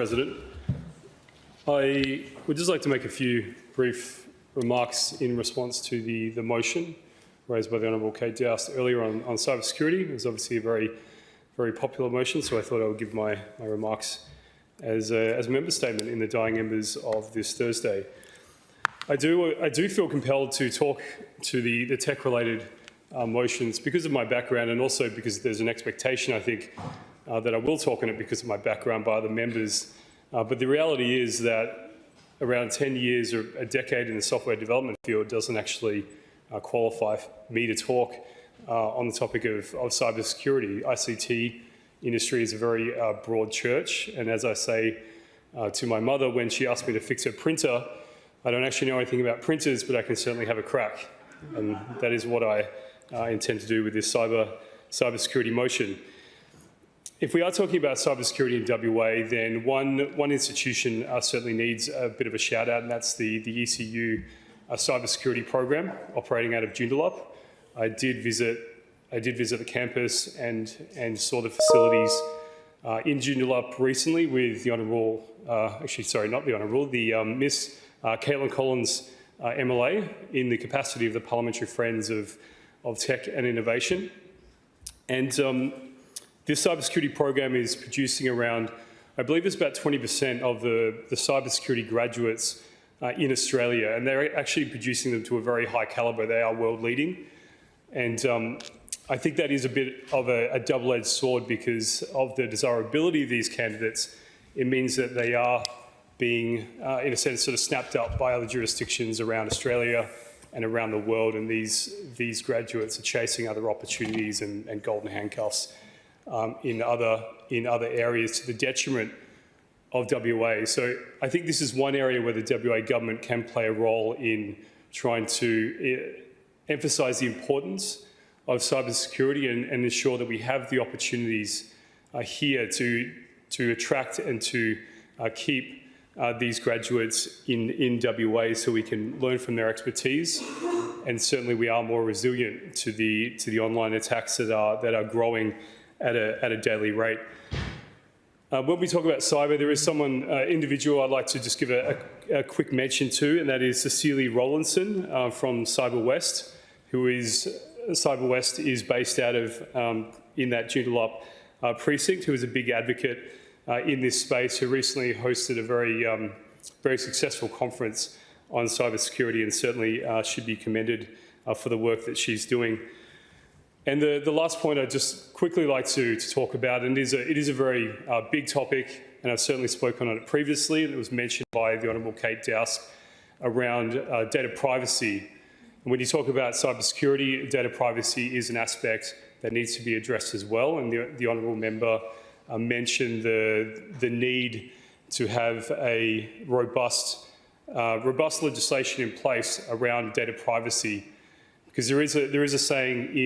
President. I would just like to make a few brief remarks in response to the motion raised by the Honourable Kate Doust earlier on cybersecurity. It was obviously a very popular motion, so I thought I would give my remarks as a member statement in the dying embers of this Thursday. I do feel compelled to talk to the tech-related motions because of my background, and also because there's an expectation, I think, that I will talk on it because of my background by other members. But the reality is that around 10 years or a decade in the software development field doesn't actually qualify me to talk on the topic of cybersecurity. ICT industry is a very broad church, and as I say to my mother when she asked me to fix her printer, I don't actually know anything about printers, but I can certainly have a crack. And that is what I intend to do with this cybersecurity motion. If we are talking about cybersecurity in WA, then one institution certainly needs a bit of a shout out, and that's the ECU cybersecurity program operating out of Joondalup. I did visit the campus and saw the facilities in Joondalup recently with the Honourable, Miss Caitlin Collins, MLA, in the capacity of the Parliamentary Friends of Tech and Innovation. And this cybersecurity program is producing around, I believe it's about 20% of the cybersecurity graduates in Australia, and they're actually producing them to a very high calibre. They are world leading. And I think that is a bit of a double-edged sword because of the desirability of these candidates. It means that they are being, in a sense, sort of snapped up by other jurisdictions around Australia and around the world, and these graduates are chasing other opportunities and golden handcuffs in other areas to the detriment of WA. So I think this is one area where the WA government can play a role in trying to emphasise the importance of cybersecurity and ensure that we have the opportunities here to attract and to keep these graduates in WA so we can learn from their expertise. And certainly we are more resilient to the online attacks that are growing at a daily rate. When we talk about cyber, there is someone, individual I'd like to just give a quick mention to, and that is Cecilia Rollinson from CyberWest, CyberWest is based out of, in that Joondalup precinct, who is a big advocate in this space, who recently hosted a very successful conference on cybersecurity, and certainly should be commended for the work that she's doing. And the last point I'd just quickly like to talk about, and it is a very big topic, and I've certainly spoken on it previously, and it was mentioned by the Honourable Kate Doust around data privacy. And when you talk about cybersecurity, data privacy is an aspect that needs to be addressed as well, and the Honourable Member mentioned the need to have a robust legislation in place around data privacy, because there is a saying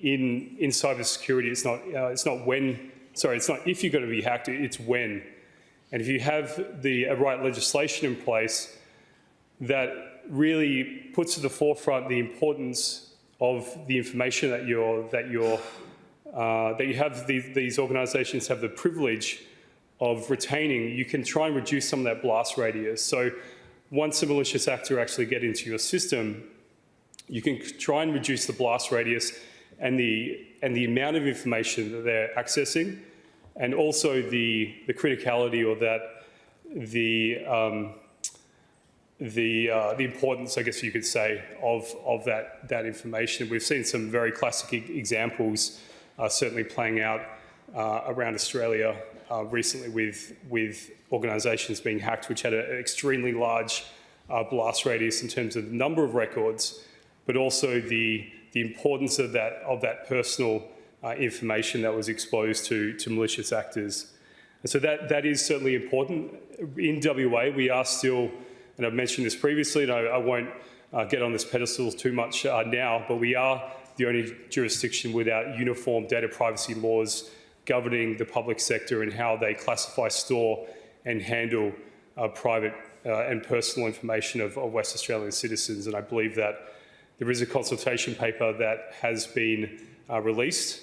in cybersecurity, it's not if you're going to be hacked, it's when. And if you have the right legislation in place that really puts to the forefront the importance of the information that these organisations have the privilege of retaining, you can try and reduce some of that blast radius. So once a malicious actor actually get into your system, you can try and reduce the blast radius and the amount of information that they're accessing, and also the criticality, or that the importance, I guess you could say, of that information. We've seen some very classic examples certainly playing out around Australia recently with organisations being hacked, which had an extremely large blast radius in terms of the number of records, but also the importance of that personal information that was exposed to malicious actors. And so that is certainly important. In WA, we are still, and I've mentioned this previously, and I won't get on this pedestal too much now, but we are the only jurisdiction without uniform data privacy laws governing the public sector and how they classify, store and handle private and personal information of West Australian citizens. And I believe that there is a consultation paper that has been released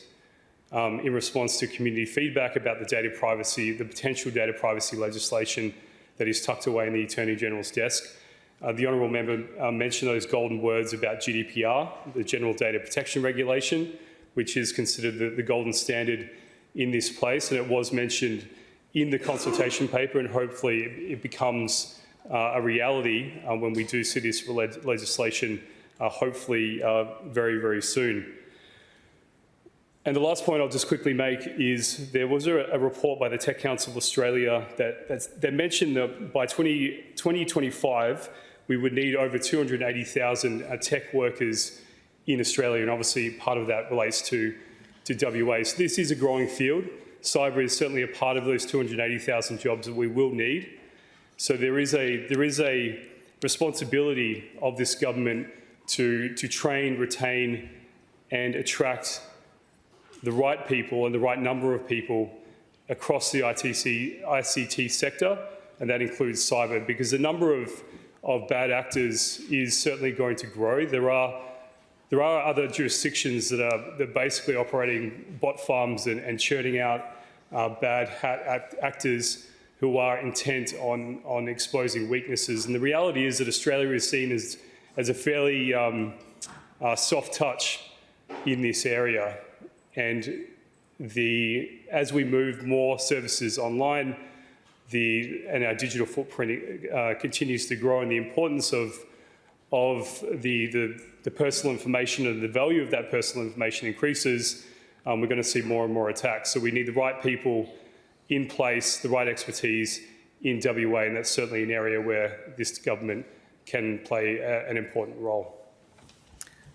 in response to community feedback about the data privacy, the potential data privacy legislation that is tucked away in the Attorney General's desk. The honourable member mentioned those golden words about GDPR, the General Data Protection Regulation, which is considered the golden standard in this place, and it was mentioned in the consultation paper, and hopefully it becomes a reality when we do see this legislation, hopefully very, very soon. And the last point I'll just quickly make is there was a report by the Tech Council of Australia that mentioned that by 2025 we would need over 280,000 tech workers in Australia, and obviously part of that relates to WA. So this is a growing field. Cyber is certainly a part of those 280,000 jobs that we will need. So there is a responsibility of this government to train, retain and attract the right people and the right number of people across the ICT sector, and that includes cyber, because the number of bad actors is certainly going to grow. There are other jurisdictions that are basically operating bot farms and churning out bad hat actors who are intent on exposing weaknesses. And the reality is that Australia is seen as a fairly soft touch in this area. And as we move more services online, and our digital footprint continues to grow, and the importance of the personal information and the value of that personal information increases, we're going to see more and more attacks. So we need the right people in place, the right expertise in WA, and that's certainly an area where this government can play an important role.